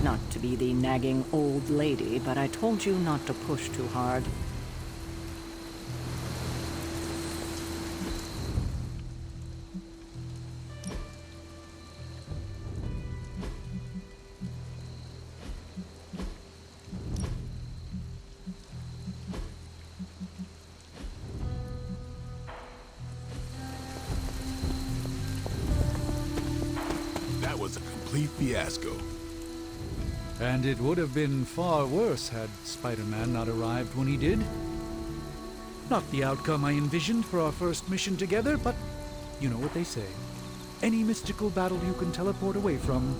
Not to be the nagging old lady, but I told you not to push too hard. That was a complete fiasco. And it would have been far worse had Spider-Man not arrived when he did. Not the outcome I envisioned for our first mission together, but you know what they say. Any mystical battle you can teleport away from.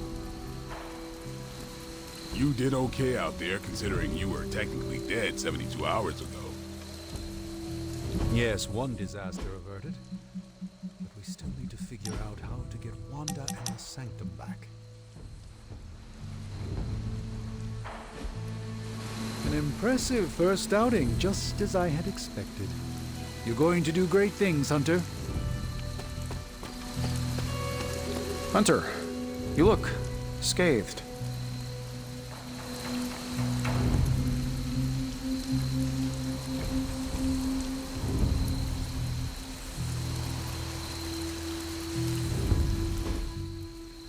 You did okay out there, considering you were technically dead 72 hours ago. Yes, one disaster averted. But we still need to figure out how to get Wanda and the Sanctum back. An impressive first outing, just as I had expected. You're going to do great things, Hunter. Hunter, you look scathed.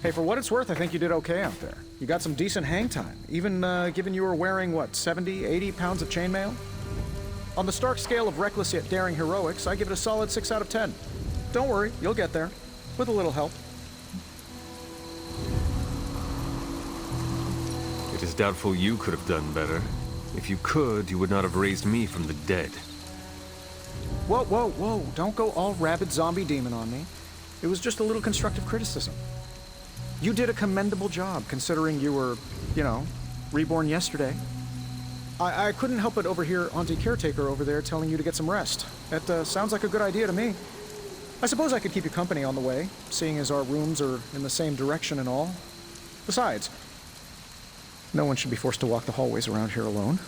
Hey, for what it's worth, I think you did okay out there. You got some decent hang time, even given you were wearing, what, 70, 80 pounds of chainmail? On the Stark scale of reckless yet daring heroics, I give it a solid 6 out of 10. Don't worry, you'll get there, with a little help. It is doubtful you could have done better. If you could, you would not have raised me from the dead. Whoa, whoa, whoa, don't go all rabid zombie demon on me. It was just a little constructive criticism. You did a commendable job, considering you were, you know, reborn yesterday. I couldn't help but overhear Auntie Caretaker over there telling you to get some rest. That sounds like a good idea to me. I suppose I could keep you company on the way, seeing as our rooms are in the same direction and all. Besides, no one should be forced to walk the hallways around here alone.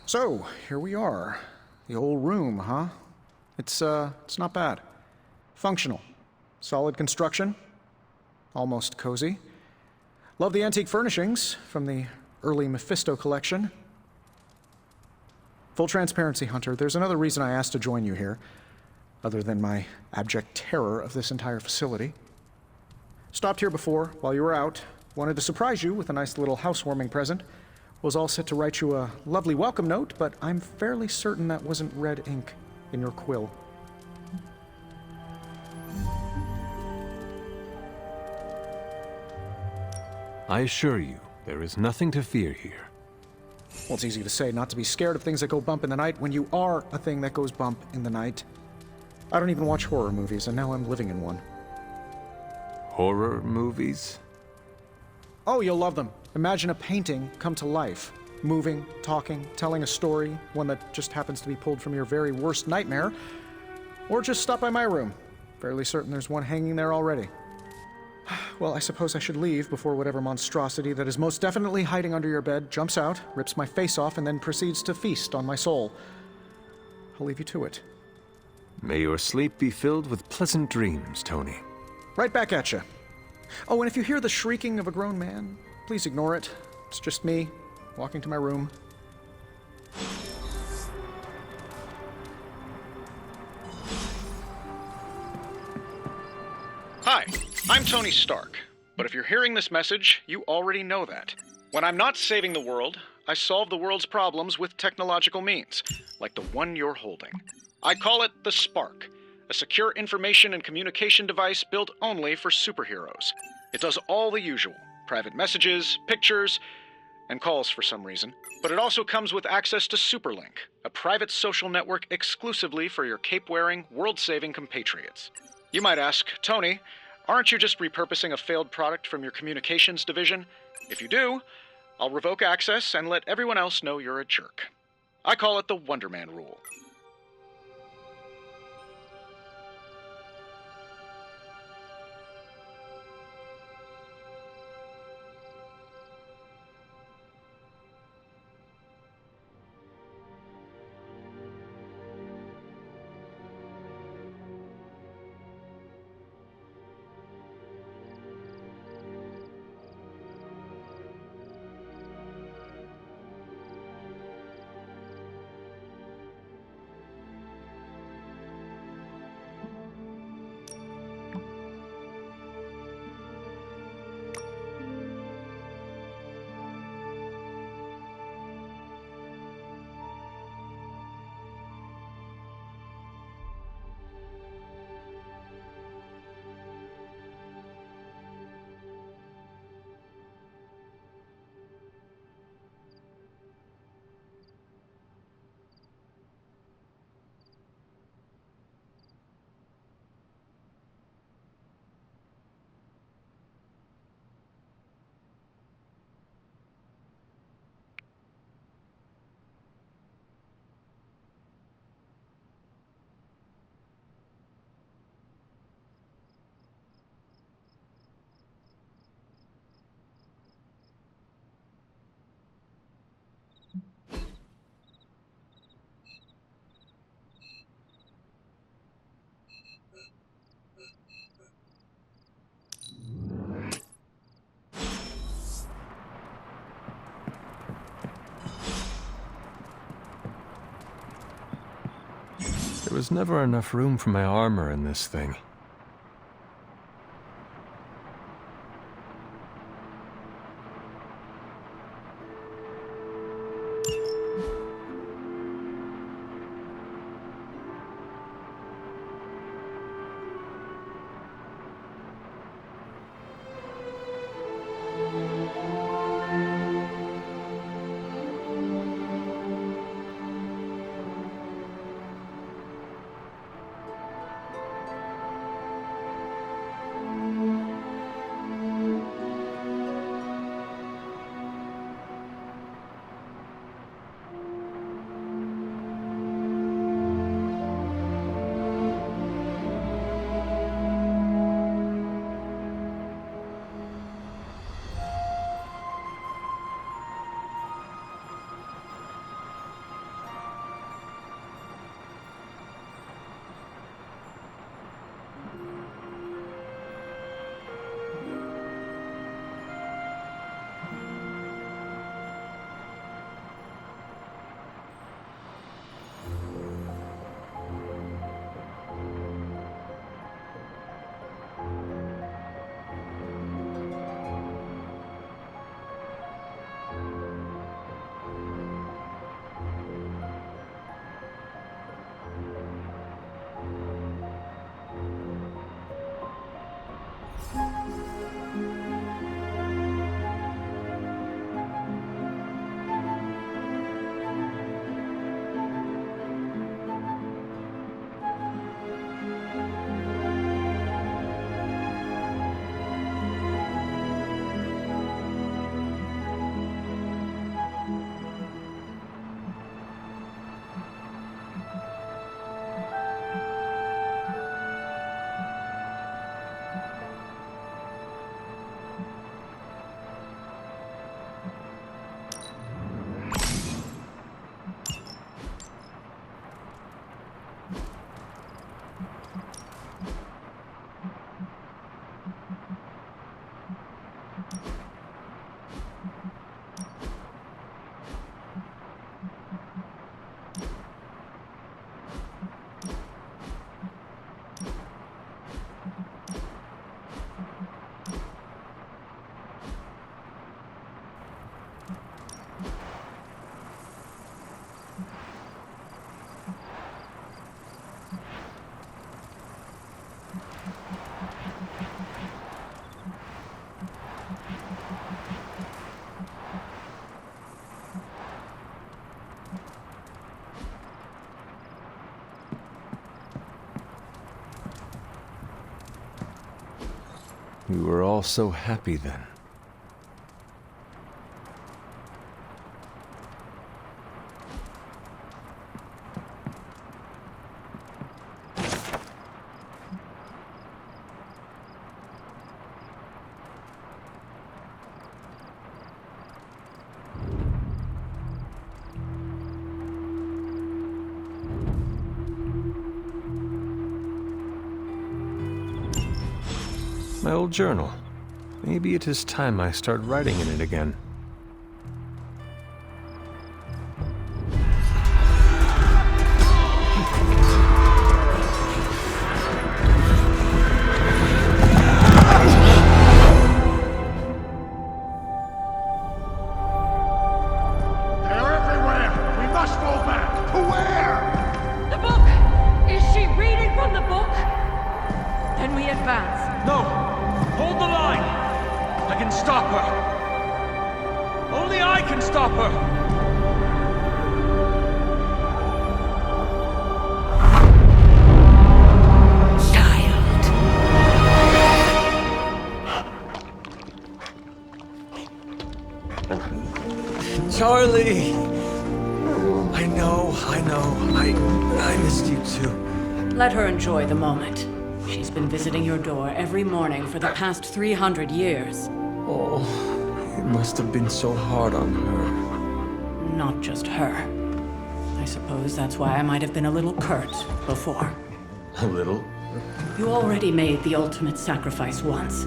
So, here we are. The old room, huh? It's not bad. Functional. Solid construction. Almost cozy. Love the antique furnishings from the early Mephisto collection. Full transparency, Hunter, there's another reason I asked to join you here, other than my abject terror of this entire facility. Stopped here before, while you were out. Wanted to surprise you with a nice little housewarming present. Was all set to write you a lovely welcome note, but I'm fairly certain that wasn't red ink in your quill. I assure you, there is nothing to fear here. Well, it's easy to say not to be scared of things that go bump in the night when you are a thing that goes bump in the night. I don't even watch horror movies, and now I'm living in one. Horror movies? Oh, you'll love them. Imagine a painting come to life. Moving, talking, telling a story, one that just happens to be pulled from your very worst nightmare. Or just stop by my room. Fairly certain there's one hanging there already. Well, I suppose I should leave before whatever monstrosity that is most definitely hiding under your bed jumps out, rips my face off, and then proceeds to feast on my soul. I'll leave you to it. May your sleep be filled with pleasant dreams, Tony. Right back at you. Oh, and if you hear the shrieking of a grown man, please ignore it. It's just me, walking to my room. Hi, I'm Tony Stark. But if you're hearing this message, you already know that. When I'm not saving the world, I solve the world's problems with technological means, like the one you're holding. I call it the Spark, a secure information and communication device built only for superheroes. It does all the usual, private messages, pictures, and calls for some reason. But it also comes with access to Superlink, a private social network exclusively for your cape-wearing, world-saving compatriots. You might ask, Tony, aren't you just repurposing a failed product from your communications division? If you do, I'll revoke access and let everyone else know you're a jerk. I call it the Wonder Man rule. was never enough room for my armor in this thing. We were all so happy then. My old journal. Maybe it is time I start writing in it again. They're everywhere! We must fall back! To where? The book! Is she reading from the book? Then we advance. No! Hold the line! I can stop her! Only I can stop her! Charlie! I know. I missed you too. Let her enjoy the moment. She's been visiting your door every morning for the past 300 years. Oh, it must have been so hard on her. Not just her. I suppose that's why I might have been a little curt before. A little? You already made the ultimate sacrifice once.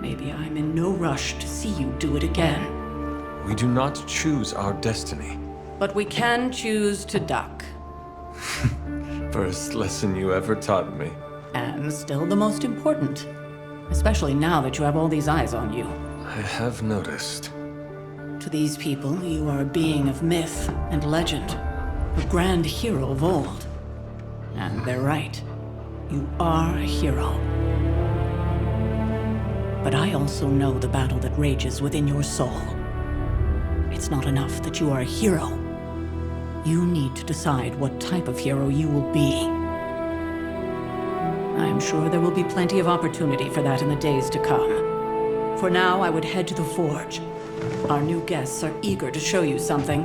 Maybe I'm in no rush to see you do it again. We do not choose our destiny. But we can choose to duck. First lesson you ever taught me. And still the most important. Especially now that you have all these eyes on you. I have noticed. To these people, you are a being of myth and legend. A grand hero of old. And they're right. You are a hero. But I also know the battle that rages within your soul. It's not enough that you are a hero. You need to decide what type of hero you will be. I'm sure there will be plenty of opportunity for that in the days to come. For now, I would head to the Forge. Our new guests are eager to show you something.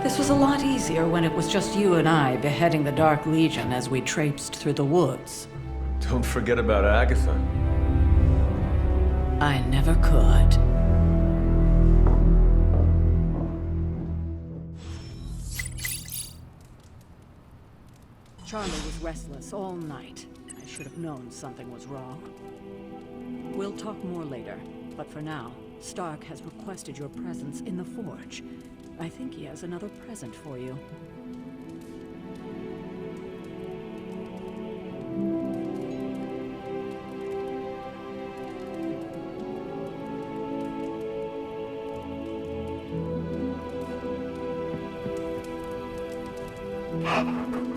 This was a lot easier when it was just you and I beheading the Dark Legion as we traipsed through the woods. Don't forget about Agatha. I never could. Charlie was restless all night. I should have known something was wrong. We'll talk more later, but for now, Stark has requested your presence in the Forge. I think he has another present for you.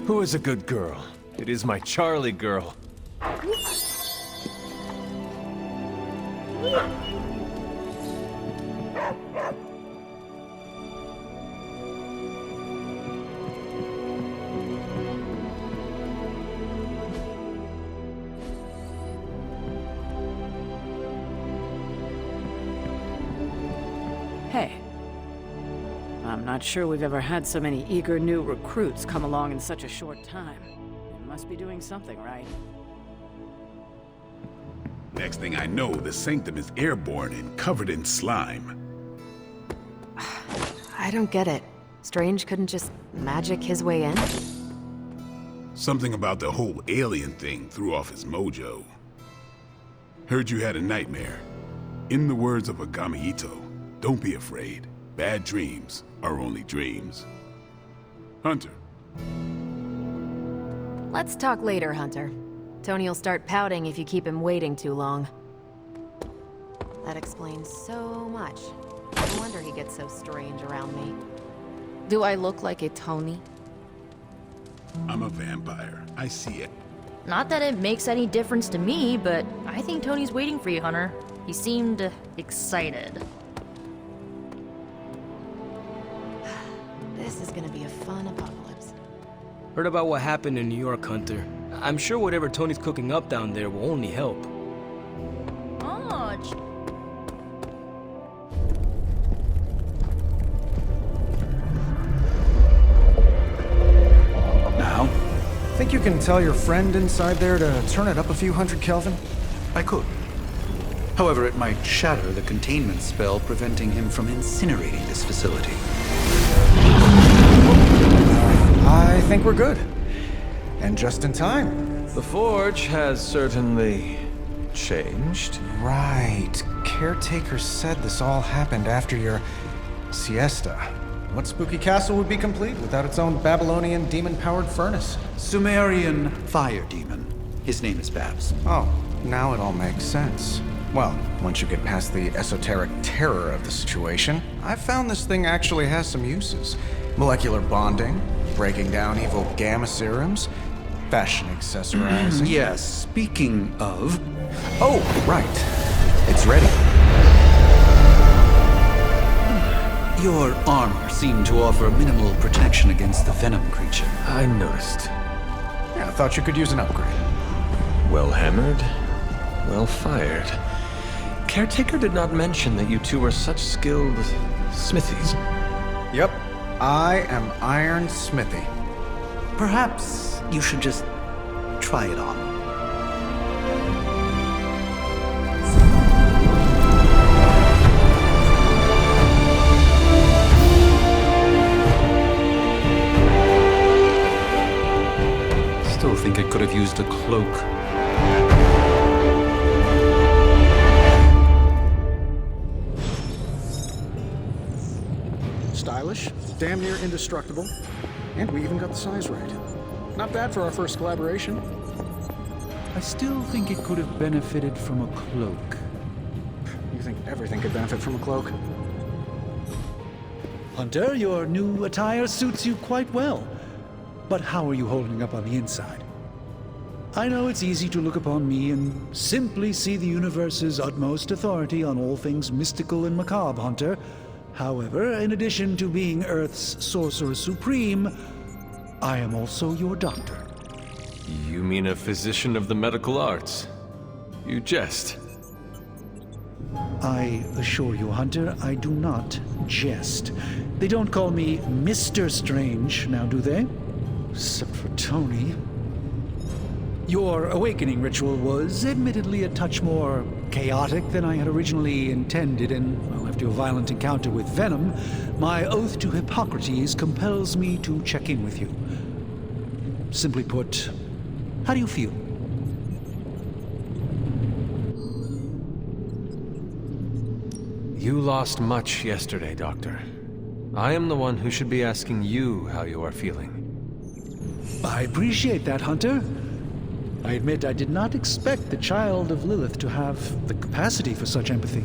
Who is a good girl? It is my Charlie girl. Hey. I'm not sure we've ever had so many eager new recruits come along in such a short time. You must be doing something right. Next thing I know, the Sanctum is airborne and covered in slime. I don't get it. Strange couldn't just magic his way in? Something about the whole alien thing threw off his mojo. Heard you had a nightmare. In the words of Agami Ito, don't be afraid. Bad dreams are only dreams. Hunter. Let's talk later, Hunter. Tony will start pouting if you keep him waiting too long. That explains so much. No wonder he gets so strange around me. Do I look like a Tony? I'm a vampire. I see it. Not that it makes any difference to me, but I think Tony's waiting for you, Hunter. He seemed excited. This is gonna be a fun apocalypse. Heard about what happened in New York, Hunter. I'm sure whatever Tony's cooking up down there will only help. Oh, Now? Think you can tell your friend inside there to turn it up a few hundred Kelvin? I could. However, it might shatter the containment spell preventing him from incinerating this facility. I think we're good. And just in time. The Forge has certainly changed. Right. Caretaker said this all happened after your siesta. What spooky castle would be complete without its own Babylonian demon-powered furnace? Sumerian fire demon. His name is Babs. Oh, now it all makes sense. Well, once you get past the esoteric terror of the situation, I've found this thing actually has some uses. Molecular bonding, breaking down evil gamma serums, fashion accessorizing. Yes, speaking of... Oh, right. It's ready. Your armor seemed to offer minimal protection against the venom creature. I noticed. Yeah, I thought you could use an upgrade. Well hammered, well fired. Caretaker did not mention that you two were such skilled smithies. Yep, I am Iron Smithy. Perhaps you should just try it on. Still think I could have used a cloak. Stylish? damn near indestructible, and we even got the size right. Not bad for our first collaboration. I still think it could have benefited from a cloak. You think everything could benefit from a cloak? Hunter, your new attire suits you quite well. But how are you holding up on the inside? I know it's easy to look upon me and simply see the universe's utmost authority on all things mystical and macabre, Hunter. However, in addition to being Earth's sorcerer supreme, I am also your doctor. You mean a physician of the medical arts? You jest. I assure you, Hunter, I do not jest. They don't call me Mr. Strange, now do they? Except for Tony. Your awakening ritual was admittedly a touch more chaotic than I had originally intended, and, well, after your violent encounter with Venom, my oath to Hippocrates compels me to check in with you. Simply put, how do you feel? You lost much yesterday, Doctor. I am the one who should be asking you how you are feeling. I appreciate that, Hunter. I admit I did not expect the child of Lilith to have the capacity for such empathy.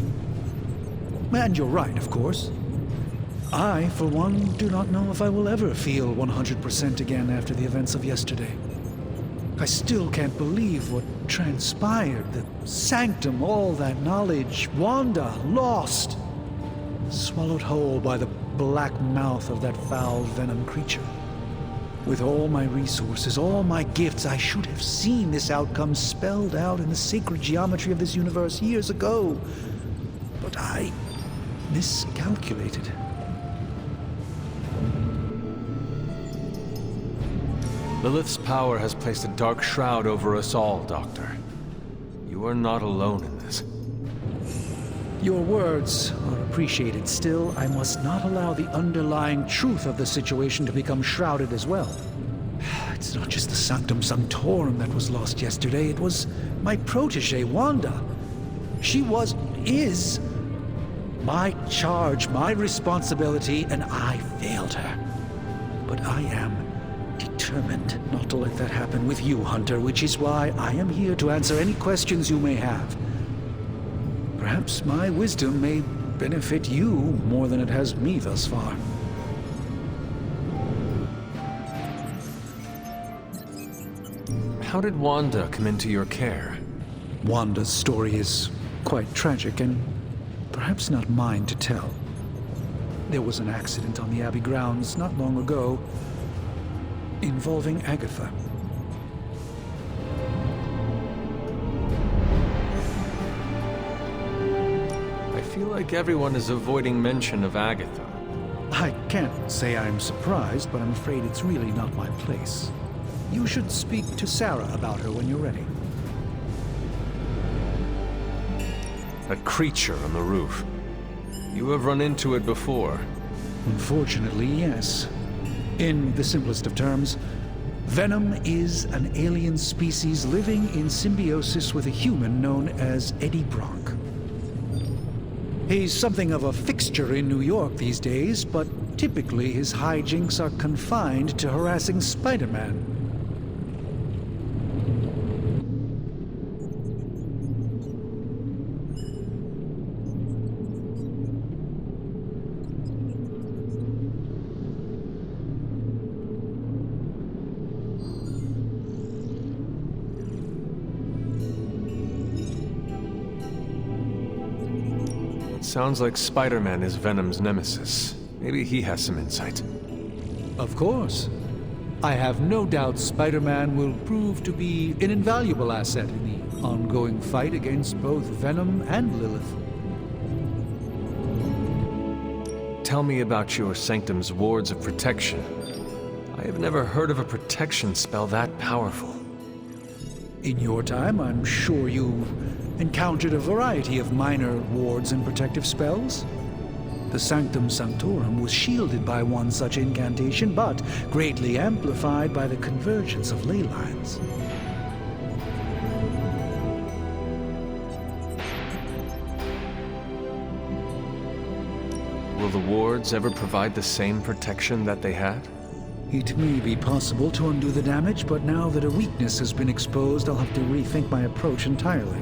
And you're right, of course. I, for one, do not know if I will ever feel 100% again after the events of yesterday. I still can't believe what transpired. The sanctum, all that knowledge, Wanda, lost. Swallowed whole by the black mouth of that foul venom creature. With all my resources, all my gifts, I should have seen this outcome spelled out in the sacred geometry of this universe years ago. But I miscalculated. Lilith's power has placed a dark shroud over us all, Doctor. You are not alone in this. Your words are appreciated. Still, I must not allow the underlying truth of the situation to become shrouded as well. It's not just the Sanctum Sanctorum that was lost yesterday. It was my protege, Wanda. She is my charge, my responsibility, and I failed her. But I am determined not to let that happen with you, Hunter, which is why I am here to answer any questions you may have. Perhaps my wisdom may benefit you more than it has me thus far. How did Wanda come into your care? Wanda's story is quite tragic and perhaps not mine to tell. There was an accident on the Abbey grounds not long ago involving Agatha. I feel like everyone is avoiding mention of Agatha. I can't say I'm surprised, but I'm afraid it's really not my place. You should speak to Sarah about her when you're ready. That creature on the roof. You have run into it before. Unfortunately, yes. In the simplest of terms, Venom is an alien species living in symbiosis with a human known as Eddie Brock. He's something of a fixture in New York these days, but typically his hijinks are confined to harassing Spider-Man. Sounds like Spider-Man is Venom's nemesis. Maybe he has some insight. Of course. I have no doubt Spider-Man will prove to be an invaluable asset in the ongoing fight against both Venom and Lilith. Tell me about your Sanctum's wards of protection. I have never heard of a protection spell that powerful. In your time, I'm sure you encountered a variety of minor wards and protective spells. The Sanctum Sanctorum was shielded by one such incantation, but greatly amplified by the convergence of ley lines. Will the wards ever provide the same protection that they had? It may be possible to undo the damage, but now that a weakness has been exposed, I'll have to rethink my approach entirely.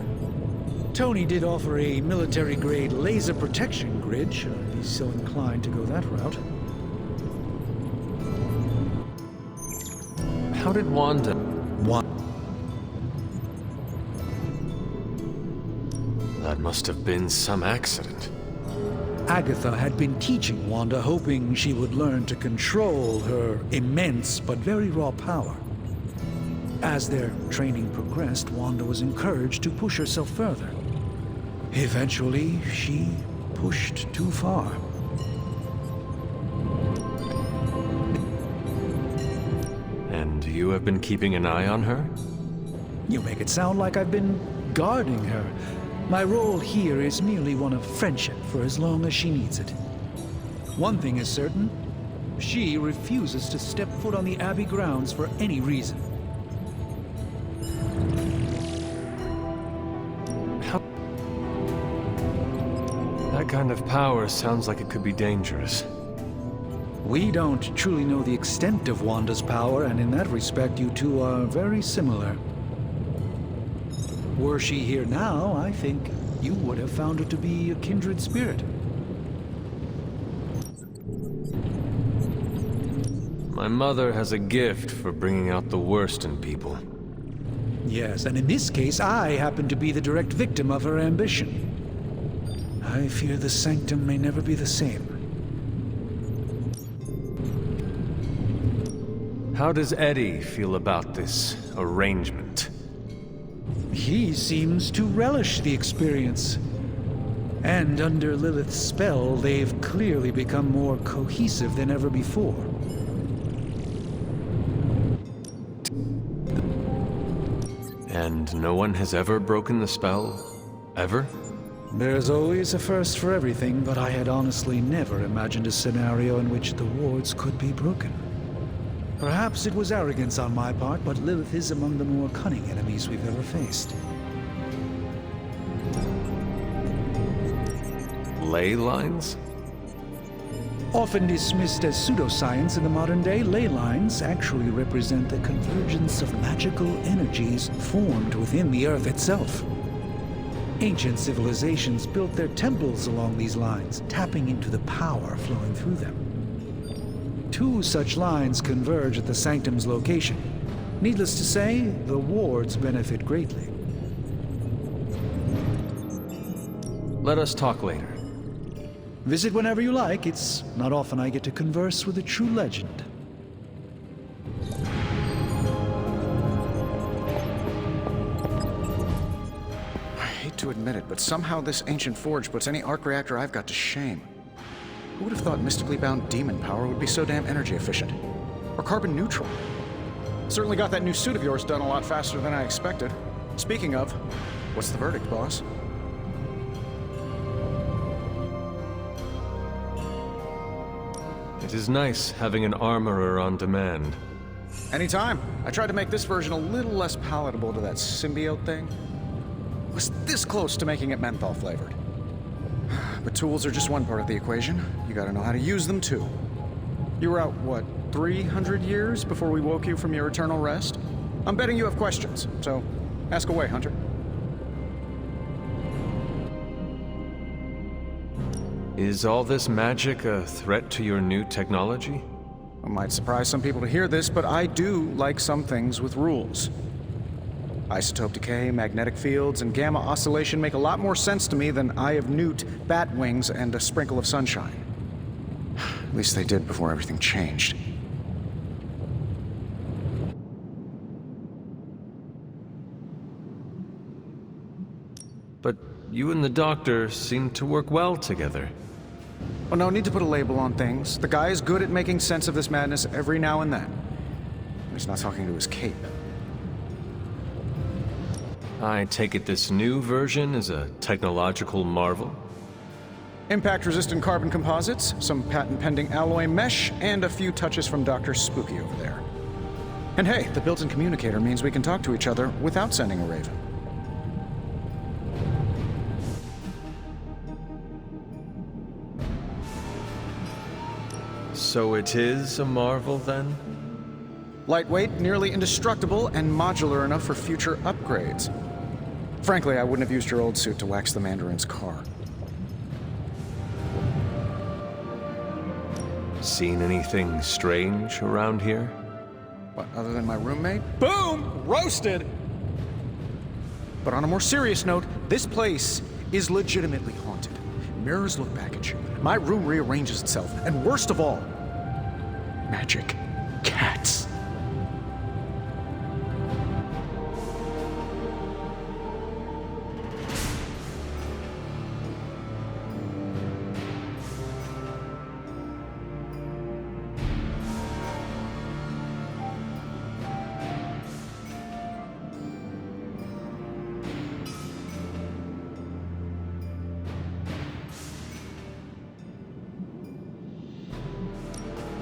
Tony did offer a military-grade laser protection grid, should I be so inclined to go that route. How did Wanda... That must have been some accident. Agatha had been teaching Wanda, hoping she would learn to control her immense but very raw power. As their training progressed, Wanda was encouraged to push herself further. Eventually, she pushed too far. And you have been keeping an eye on her? You make it sound like I've been guarding her. My role here is merely one of friendship for as long as she needs it. One thing is certain, she refuses to step foot on the Abbey grounds for any reason. That kind of power sounds like it could be dangerous. We don't truly know the extent of Wanda's power, and in that respect, you two are very similar. Were she here now, I think you would have found her to be a kindred spirit. My mother has a gift for bringing out the worst in people. Yes, and in this case, I happen to be the direct victim of her ambition. I fear the Sanctum may never be the same. How does Eddie feel about this arrangement? He seems to relish the experience. And under Lilith's spell, they've clearly become more cohesive than ever before. And no one has ever broken the spell? Ever? There's always a first for everything, but I had honestly never imagined a scenario in which the wards could be broken. Perhaps it was arrogance on my part, but Lilith is among the more cunning enemies we've ever faced. Ley lines? Often dismissed as pseudoscience in the modern day, ley lines actually represent the convergence of magical energies formed within the Earth itself. Ancient civilizations built their temples along these lines, tapping into the power flowing through them. Two such lines converge at the Sanctum's location. Needless to say, the wards benefit greatly. Let us talk later. Visit whenever you like. It's not often I get to converse with a true legend. I hate to admit it, but somehow this ancient forge puts any arc reactor I've got to shame. Who would have thought mystically bound demon power would be so damn energy efficient? Or carbon neutral? Certainly got that new suit of yours done a lot faster than I expected. Speaking of, what's the verdict, boss? It is nice having an armorer on demand. Anytime. I tried to make this version a little less palatable to that symbiote thing. Was this close to making it menthol flavored. But tools are just one part of the equation. You gotta know how to use them too. You were out, what, 300 years before we woke you from your eternal rest? I'm betting you have questions, so ask away, Hunter. Is all this magic a threat to your new technology? It might surprise some people to hear this, but I do like some things with rules. Isotope decay, magnetic fields, and gamma oscillation make a lot more sense to me than Eye of Newt, bat wings, and a sprinkle of sunshine. At least they did before everything changed. But you and the Doctor seem to work well together. Well, no need to put a label on things. The guy is good at making sense of this madness every now and then. He's not talking to his cape. I take it this new version is a technological marvel? Impact-resistant carbon composites, some patent-pending alloy mesh, and a few touches from Dr. Spooky over there. And hey, the built-in communicator means we can talk to each other without sending a raven. So it is a marvel, then? Lightweight, nearly indestructible, and modular enough for future upgrades. Frankly, I wouldn't have used your old suit to wax the Mandarin's car. Seen anything strange around here? What, other than my roommate? Boom! Roasted! But on a more serious note, this place is legitimately haunted. Mirrors look back at you. My room rearranges itself. And worst of all, magic cats.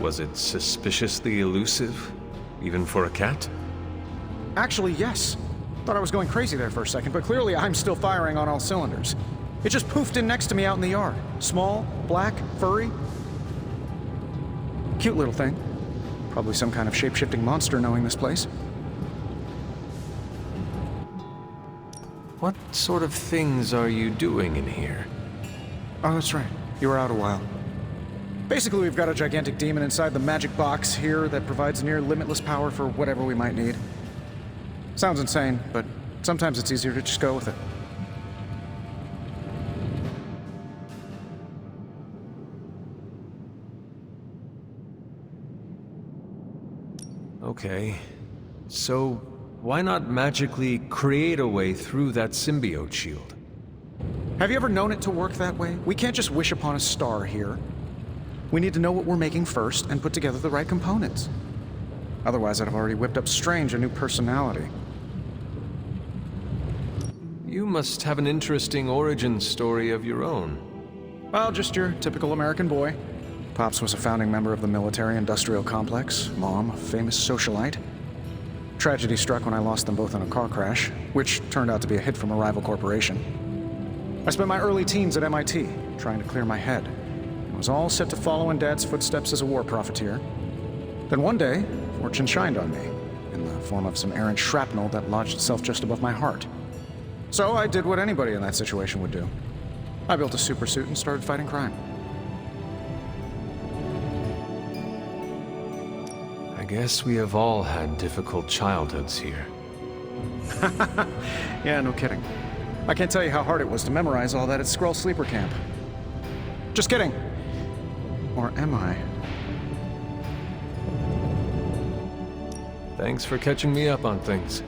Was it suspiciously elusive, even for a cat? Actually, yes. Thought I was going crazy there for a second, but clearly I'm still firing on all cylinders. It just poofed in next to me out in the yard. Small, black, furry. Cute little thing. Probably some kind of shape-shifting monster knowing this place. What sort of things are you doing in here? Oh, that's right. You were out a while. Basically, we've got a gigantic demon inside the magic box here that provides near limitless power for whatever we might need. Sounds insane, but sometimes it's easier to just go with it. Okay. So, why not magically create a way through that symbiote shield? Have you ever known it to work that way? We can't just wish upon a star here. We need to know what we're making first and put together the right components. Otherwise, I'd have already whipped up Strange a new personality. You must have an interesting origin story of your own. Well, just your typical American boy. Pops was a founding member of the military-industrial complex. Mom, a famous socialite. Tragedy struck when I lost them both in a car crash, which turned out to be a hit from a rival corporation. I spent my early teens at MIT, trying to clear my head. I was all set to follow in Dad's footsteps as a war profiteer. Then one day, fortune shined on me, in the form of some errant shrapnel that lodged itself just above my heart. So I did what anybody in that situation would do. I built a supersuit and started fighting crime. I guess we have all had difficult childhoods here. Yeah, no kidding. I can't tell you how hard it was to memorize all that at Skrull Sleeper Camp. Just kidding. Or am I? Thanks for catching me up on things.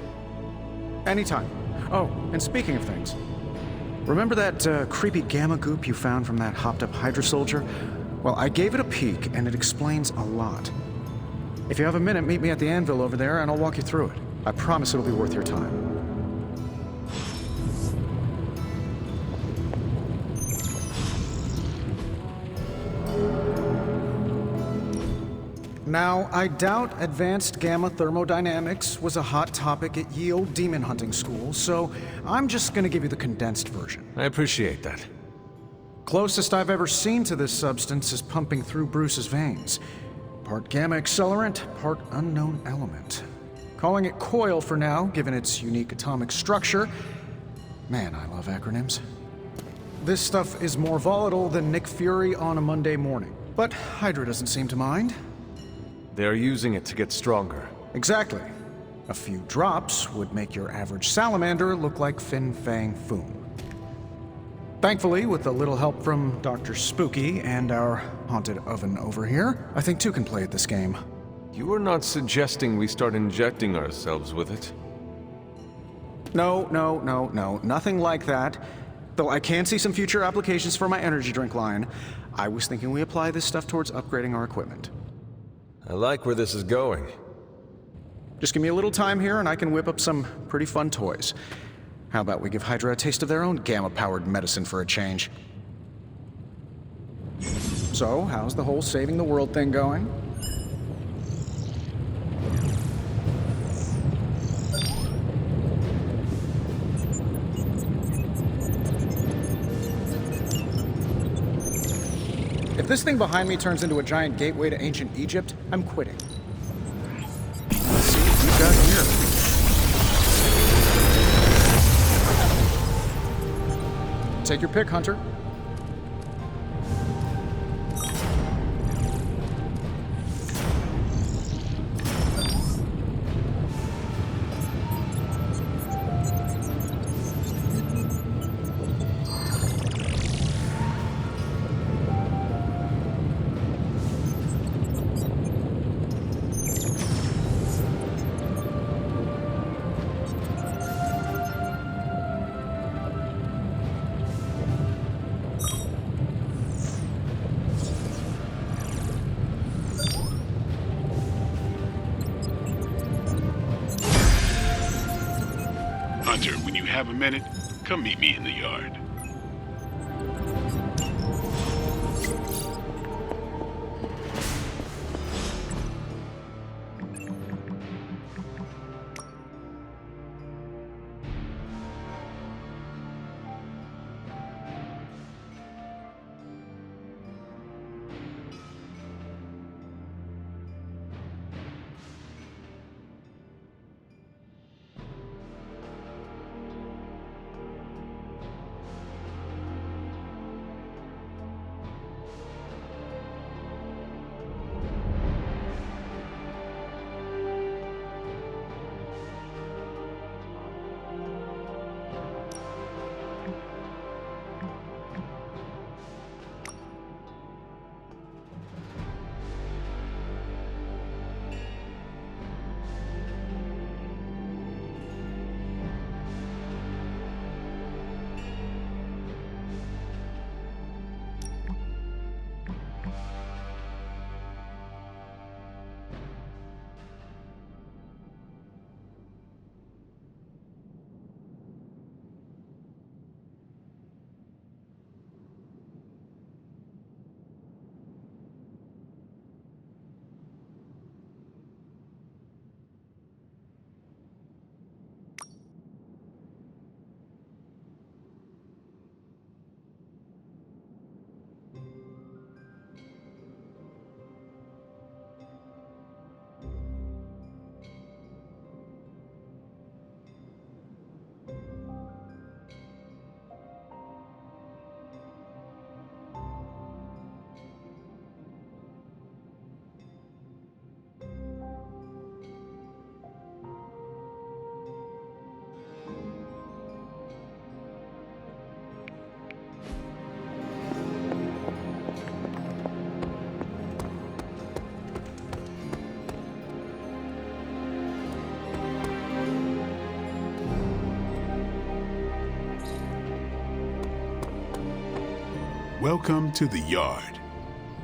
Anytime. Oh, and speaking of things, remember that creepy gamma goop you found from that hopped-up Hydra soldier? Well, I gave it a peek, and it explains a lot. If you have a minute, meet me at the anvil over there, and I'll walk you through it. I promise it'll be worth your time. Now, I doubt advanced gamma thermodynamics was a hot topic at ye old demon hunting school, so I'm just gonna give you the condensed version. I appreciate that. Closest I've ever seen to this substance is pumping through Bruce's veins. Part gamma accelerant, part unknown element. Calling it coil for now, given its unique atomic structure. Man, I love acronyms. This stuff is more volatile than Nick Fury on a Monday morning. But Hydra doesn't seem to mind. They're using it to get stronger. Exactly. A few drops would make your average salamander look like Fin Fang Foom. Thankfully, with a little help from Dr. Spooky and our haunted oven over here, I think two can play at this game. You are not suggesting we start injecting ourselves with it? No, nothing like that. Though I can see some future applications for my energy drink line. I was thinking we apply this stuff towards upgrading our equipment. I like where this is going. Just give me a little time here and I can whip up some pretty fun toys. How about we give Hydra a taste of their own gamma-powered medicine for a change? So, how's the whole saving the world thing going? If this thing behind me turns into a giant gateway to ancient Egypt, I'm quitting. Let's see what we've got here. Take your pick, Hunter. Hunter, when you have a minute, come meet me in the yard. Welcome to the yard.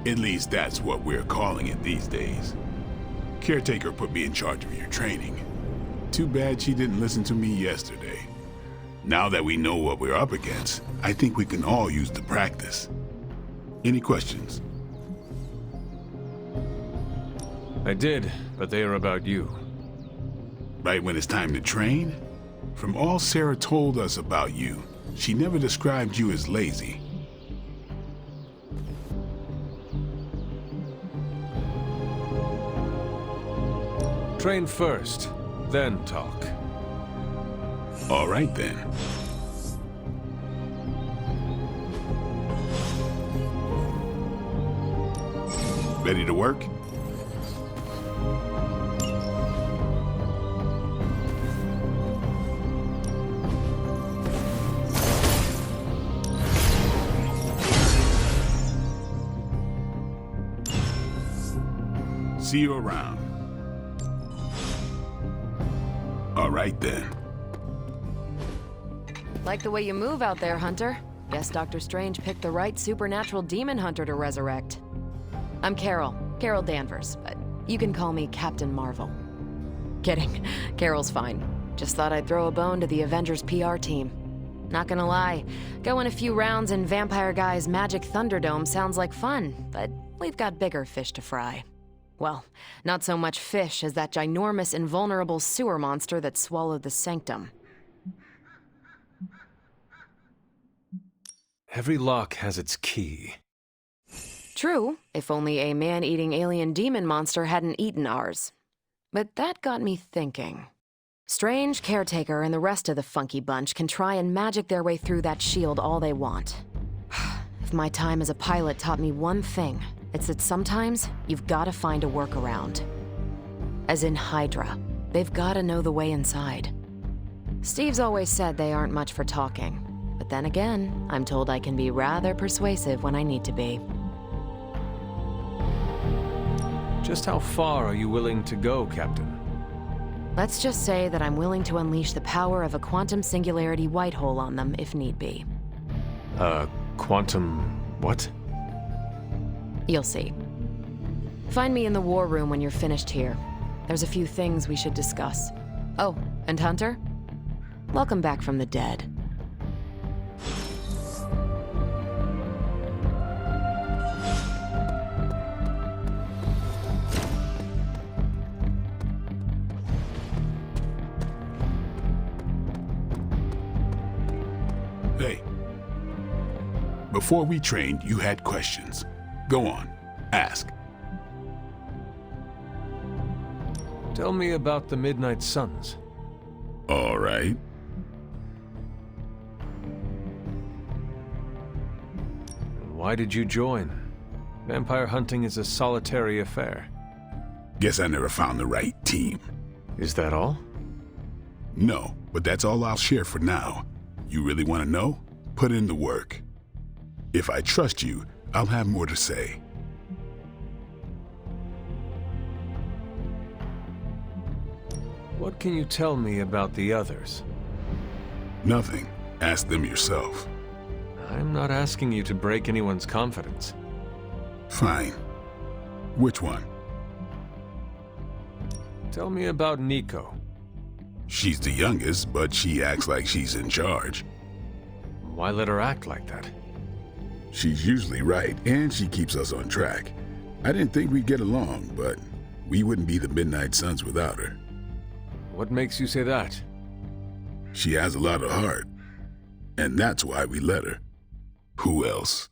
At least that's what we're calling it these days. Caretaker put me in charge of your training. Too bad she didn't listen to me yesterday. Now that we know what we're up against, I think we can all use the practice. Any questions? I did, but they are about you. Right when it's time to train? From all Sarah told us about you, she never described you as lazy. Train first, then talk. All right then. Ready to work? See you around. All right then. Like the way you move out there, Hunter. Guess Dr. Strange picked the right supernatural demon hunter to resurrect. I'm Carol Danvers, but you can call me Captain Marvel. Kidding, Carol's fine. Just thought I'd throw a bone to the Avengers PR team. Not gonna lie, going a few rounds in Vampire Guy's Magic Thunderdome sounds like fun, but we've got bigger fish to fry. Well, not so much fish as that ginormous invulnerable sewer monster that swallowed the Sanctum. Every lock has its key. True, if only a man-eating alien demon monster hadn't eaten ours. But that got me thinking. Strange, Caretaker, and the rest of the funky bunch can try and magic their way through that shield all they want. If my time as a pilot taught me one thing, it's that sometimes you've got to find a workaround. As in Hydra, they've got to know the way inside. Steve's always said they aren't much for talking, but then again, I'm told I can be rather persuasive when I need to be. Just how far are you willing to go, Captain? Let's just say that I'm willing to unleash the power of a quantum singularity white hole on them if need be. Quantum... what? You'll see. Find me in the war room when you're finished here. There's a few things we should discuss. Oh, and Hunter? Welcome back from the dead. Hey. Before we trained, you had questions. Go on. Ask. Tell me about the Midnight Suns. All right. Why did you join? Vampire hunting is a solitary affair. Guess I never found the right team. Is that all? No, but that's all I'll share for now. You really want to know? Put in the work. If I trust you, I'll have more to say. What can you tell me about the others? Nothing. Ask them yourself. I'm not asking you to break anyone's confidence. Fine. Which one? Tell me about Nico. She's the youngest, but she acts like she's in charge. Why let her act like that? She's usually right, and she keeps us on track. I didn't think we'd get along, but we wouldn't be the Midnight Suns without her. What makes you say that? She has a lot of heart, and that's why we let her. Who else?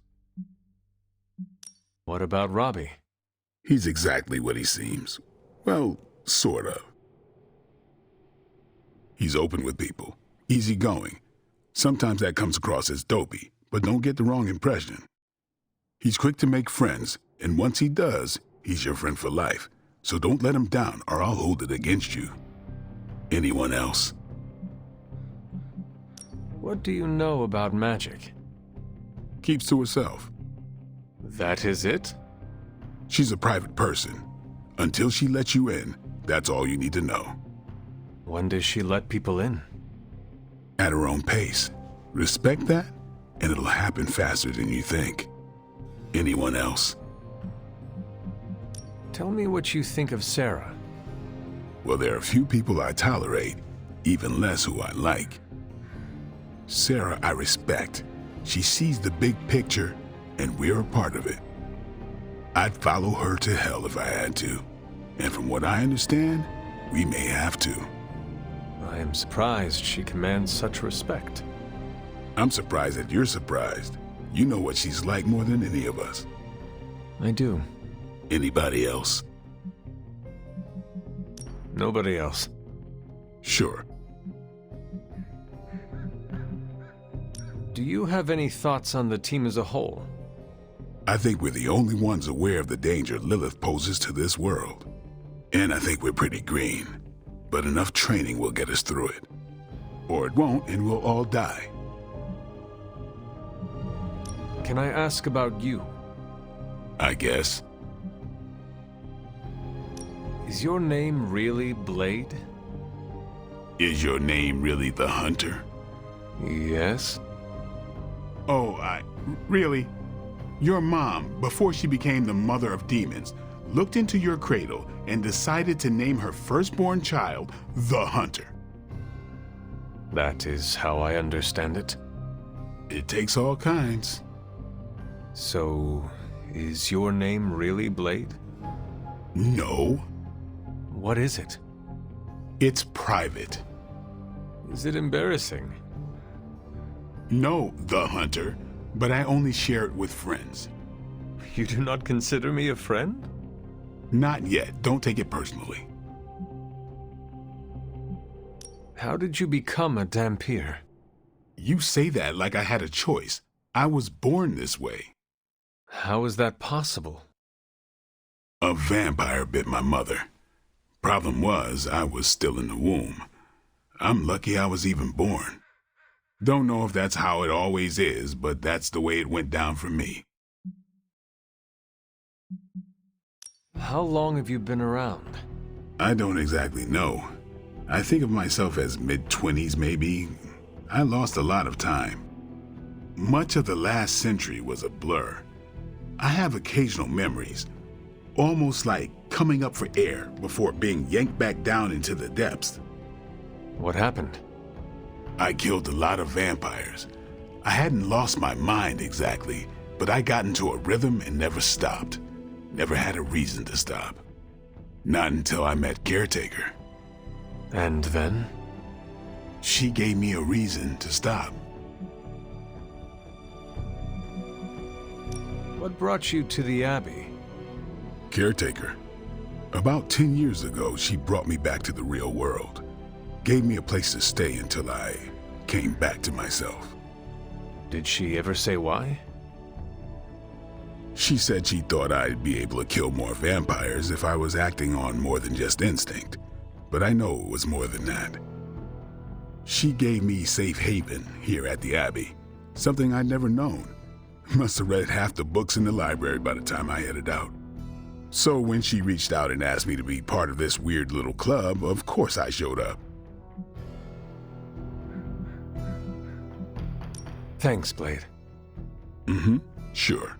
What about Robbie? He's exactly what he seems. Well, sort of. He's open with people, easygoing. Sometimes that comes across as dopey, but don't get the wrong impression. He's quick to make friends, and once he does, he's your friend for life. So don't let him down or I'll hold it against you. Anyone else? What do you know about magic? Keeps to herself. That is it? She's a private person. Until she lets you in, that's all you need to know. When does she let people in? At her own pace. Respect that, and it'll happen faster than you think. Anyone else? Tell me what you think of Sarah. Well, there are a few people I tolerate, even less who I like. Sarah, I respect. She sees the big picture, and we're a part of it. I'd follow her to hell if I had to. And from what I understand, we may have to. I am surprised she commands such respect. I'm surprised that you're surprised. You know what she's like more than any of us. I do. Anybody else? Nobody else. Sure. Do you have any thoughts on the team as a whole? I think we're the only ones aware of the danger Lilith poses to this world. And I think we're pretty green. But enough training will get us through it. Or it won't, and we'll all die. Can I ask about you? I guess. Is your name really Blade? Is your name really the Hunter? Yes. Oh, really? Your mom, before she became the mother of demons, looked into your cradle and decided to name her firstborn child the Hunter. That is how I understand it. It takes all kinds. So, is your name really Blade? No. What is it? It's private. Is it embarrassing? No, the Hunter, but I only share it with friends. You do not consider me a friend? Not yet. Don't take it personally. How did you become a Dhampir? You say that like I had a choice. I was born this way. How is that possible? A vampire bit my mother. Problem was, I was still in the womb. I'm lucky I was even born. Don't know if that's how it always is, but that's the way it went down for me. How long have you been around? I don't exactly know. I think of myself as mid-20s maybe. I lost a lot of time. Much of the last century was a blur. I have occasional memories, almost like coming up for air before being yanked back down into the depths. What happened? I killed a lot of vampires. I hadn't lost my mind exactly, but I got into a rhythm and never stopped. Never had a reason to stop. Not until I met Caretaker. And then? She gave me a reason to stop. What brought you to the Abbey? Caretaker. About 10 years ago, she brought me back to the real world. Gave me a place to stay until I came back to myself. Did she ever say why? She said she thought I'd be able to kill more vampires if I was acting on more than just instinct, but I know it was more than that. She gave me safe haven here at the Abbey, something I'd never known. Must have read half the books in the library by the time I headed out. So when she reached out and asked me to be part of this weird little club, of course I showed up. Thanks, Blade. Sure.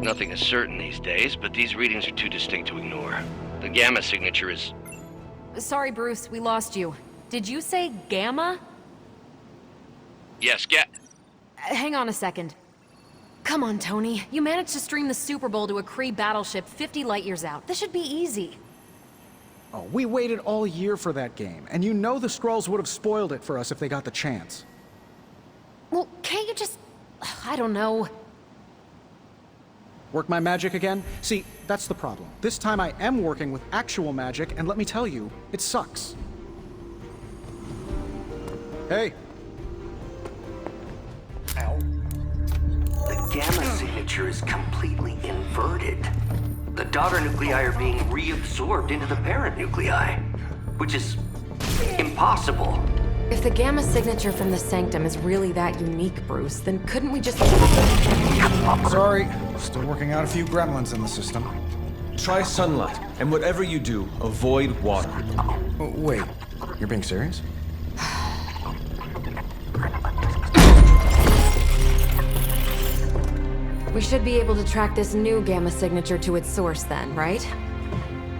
Nothing is certain these days, but these readings are too distinct to ignore. The gamma signature is... Sorry, Bruce, we lost you. Did you say Gamma? Yes, Hang on a second. Come on, Tony. You managed to stream the Super Bowl to a Kree battleship 50 light-years out. This should be easy. Oh, we waited all year for that game, and you know the Skrulls would have spoiled it for us if they got the chance. Well, can't you just... I don't know... Work my magic again? See, that's the problem. This time I am working with actual magic, and let me tell you, it sucks. Hey. Ow. The gamma signature is completely inverted. The daughter nuclei are being reabsorbed into the parent nuclei, which is impossible. If the gamma signature from the Sanctum is really that unique, Bruce, then couldn't we just... Sorry, still working out a few gremlins in the system. Try sunlight, and whatever you do, avoid water. Oh, wait, you're being serious? We should be able to track this new gamma signature to its source then, right?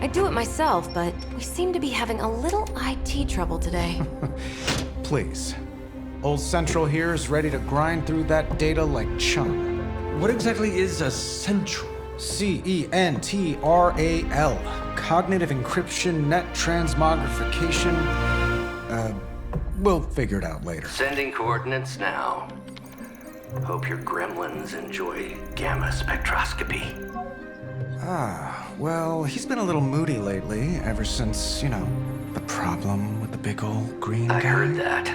I'd do it myself, but we seem to be having a little IT trouble today. Please. Old Central here is ready to grind through that data like chum. What exactly is a Central? C-E-N-T-R-A-L. Cognitive Encryption Net Transmogrification. We'll figure it out later. Sending coordinates now. Hope your gremlins enjoy gamma spectroscopy. Well, he's been a little moody lately, ever since, the problem with the big old green guy. I heard that.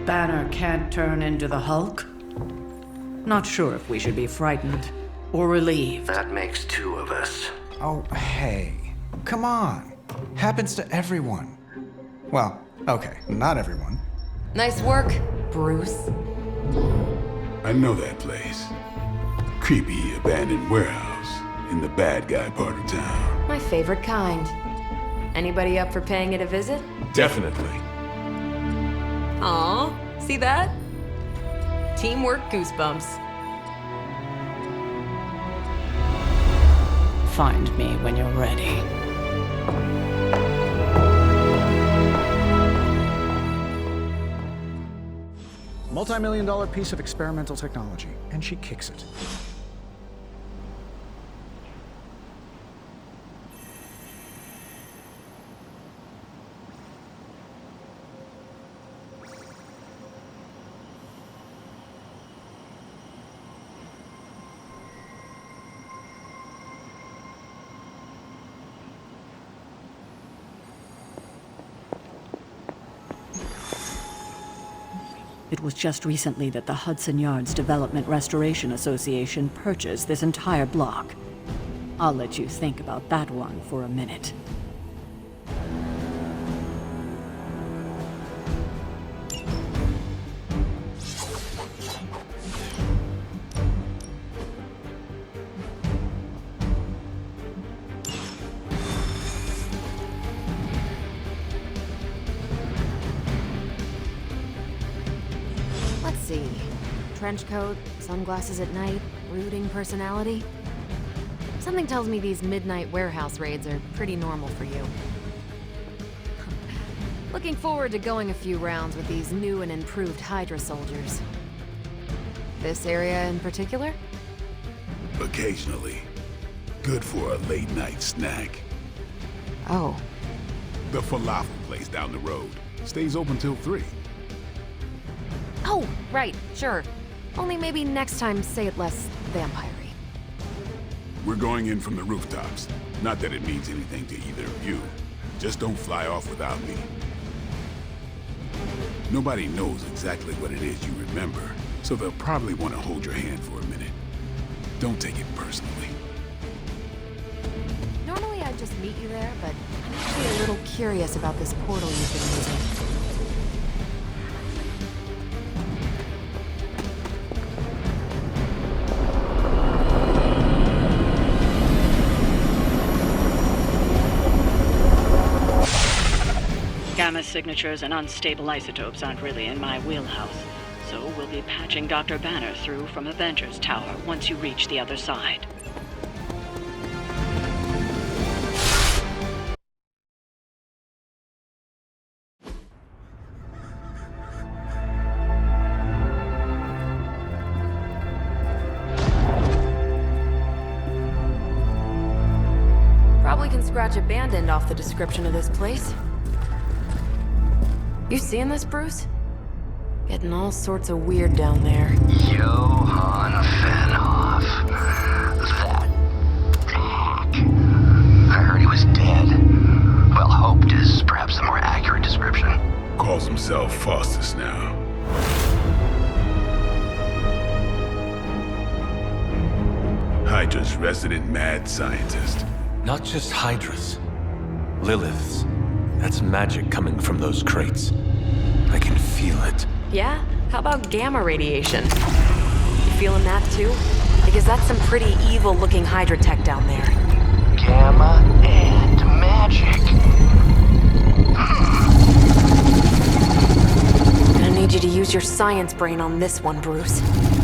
Banner can't turn into the Hulk? Not sure if we should be frightened or relieved. That makes two of us. Oh, hey. Come on. Happens to everyone. Well, okay, not everyone. Nice work, Bruce. I know that place. Creepy abandoned warehouse in the bad guy part of town. My favorite kind. Anybody up for paying it a visit? Definitely. Aw, see that? Teamwork goosebumps. Find me when you're ready. Multi-million-dollar piece of experimental technology, and she kicks it. It was just recently that the Hudson Yards Development Restoration Association purchased this entire block. I'll let you think about that one for a minute. Let's see. Trench coat, sunglasses at night, brooding personality. Something tells me these midnight warehouse raids are pretty normal for you. Looking forward to going a few rounds with these new and improved Hydra soldiers. This area in particular? Occasionally. Good for a late night snack. Oh. The falafel place down the road. Stays open till 3. Oh, right, sure. Only maybe next time say it less vampire-y. We're going in from the rooftops. Not that it means anything to either of you. Just don't fly off without me. Nobody knows exactly what it is you remember, so they'll probably want to hold your hand for a minute. Don't take it personally. Normally I'd just meet you there, but I'm actually a little curious about this portal you've been using. Gamma signatures and unstable isotopes aren't really in my wheelhouse, so we'll be patching Dr. Banner through from Avengers Tower once you reach the other side. Probably can scratch abandoned off the description of this place. You seeing this, Bruce? Getting all sorts of weird down there. Johann Fenhoff. That hack. I heard he was dead. Well, hoped is perhaps the more accurate description. Calls himself Faustus now. Hydra's resident mad scientist. Not just Hydras. Lilith's. That's magic coming from those crates. I can feel it. Yeah? How about gamma radiation? You feeling that too? Because that's some pretty evil-looking Hydra tech down there. Gamma and magic. Gonna need you to use your science brain on this one, Bruce.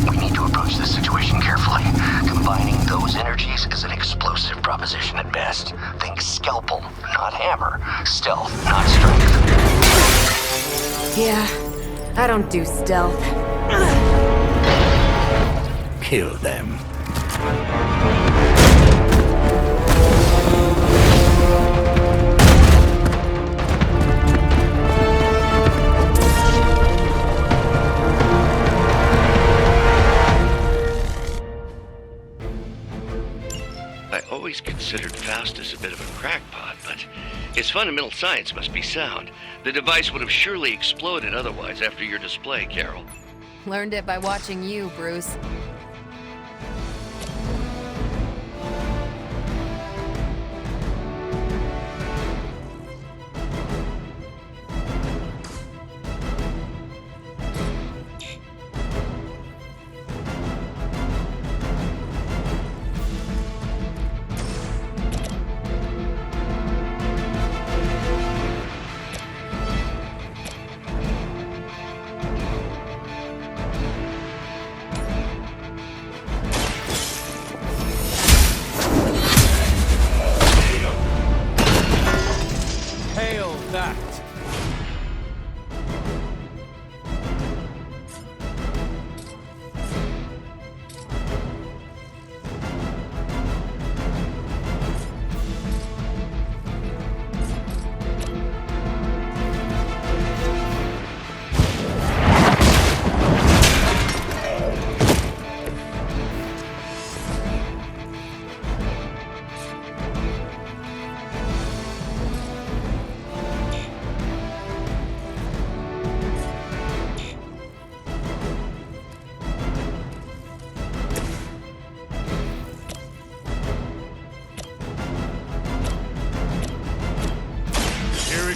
We need to approach this situation carefully. Combining those energies is an explosive proposition at best. Think scalpel, not hammer. Stealth, not strength. Yeah, I don't do stealth. Kill them. I always considered Faustus a bit of a crackpot, but his fundamental science must be sound. The device would have surely exploded otherwise after your display, Carol. Learned it by watching you, Bruce.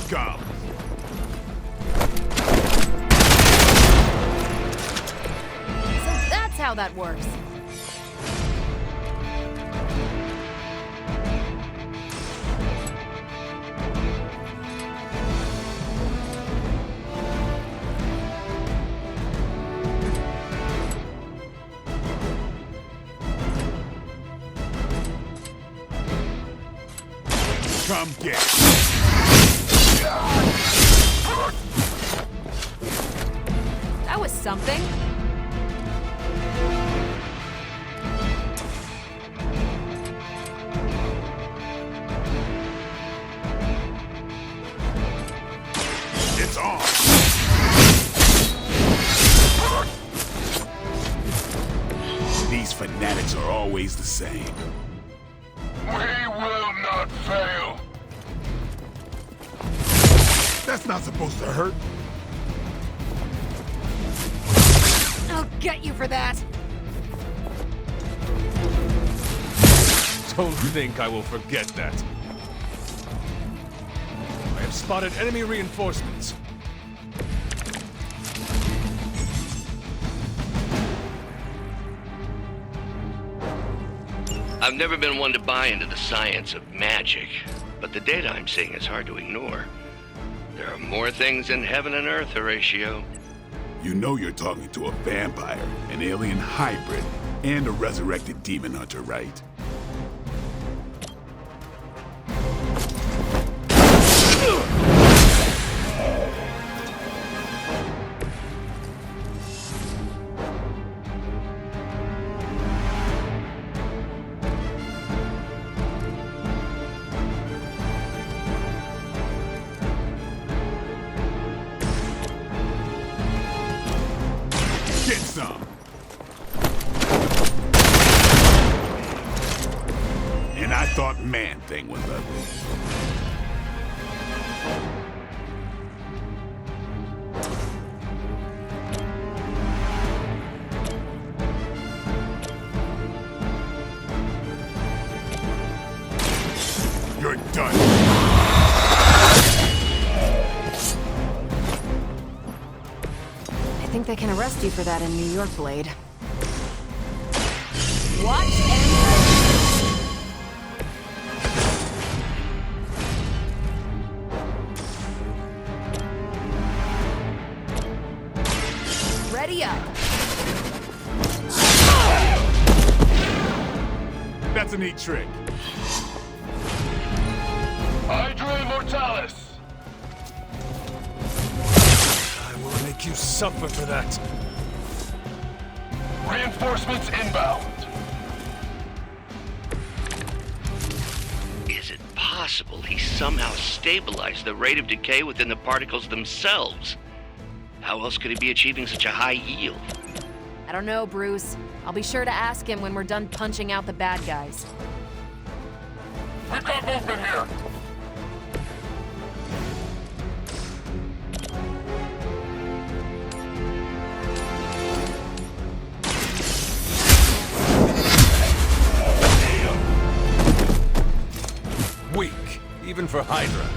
scum! So that's how that works. Come get it. That was something. It's on. These fanatics are always the same. We will not fail. That's not supposed to hurt. I'll get you for that. Don't think I will forget that. I have spotted enemy reinforcements. I've never been one to buy into the science of magic, but the data I'm seeing is hard to ignore. There are more things in heaven and earth, Horatio. You know you're talking to a vampire, an alien hybrid, and a resurrected demon hunter, right? Get some! And I thought Man-Thing was ugly. You're done. I think they can arrest you for that in New York, Blade. Watch and ready up. That's a neat trick. Hydra Immortalis! I will make you suffer for that. Reinforcements inbound. Is it possible he somehow stabilized the rate of decay within the particles themselves? How else could he be achieving such a high yield? I don't know, Bruce. I'll be sure to ask him when we're done punching out the bad guys. We've got movement here. Weak, even for Hydra.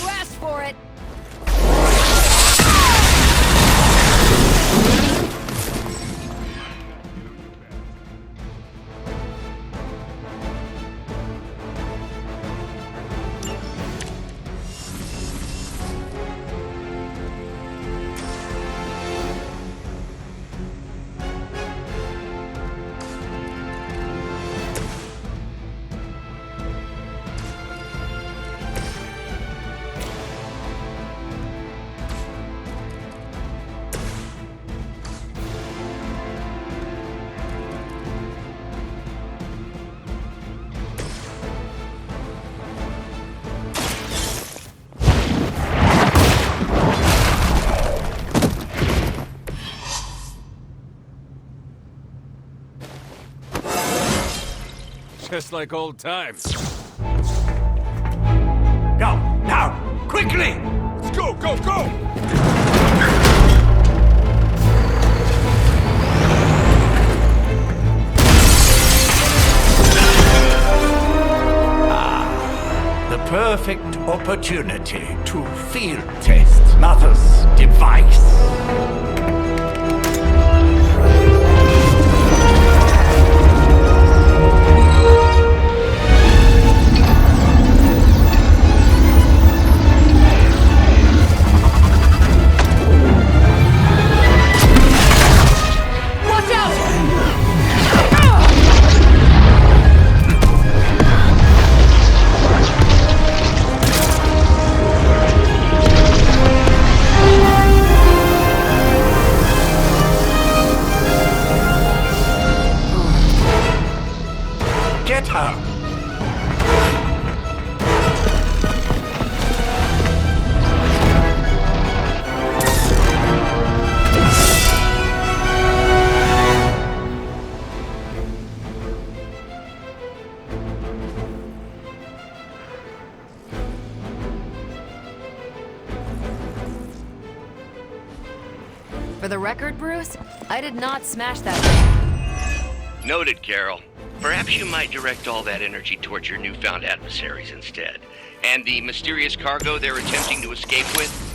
You asked for it. Just like old times. Go, now, quickly! Let's go, go, go! perfect opportunity to field test Mother's device. Watch out! Get her! For the record, Bruce, I did not smash that thing. Noted, Carol. Perhaps you might direct all that energy towards your newfound adversaries instead. And the mysterious cargo they're attempting to escape with?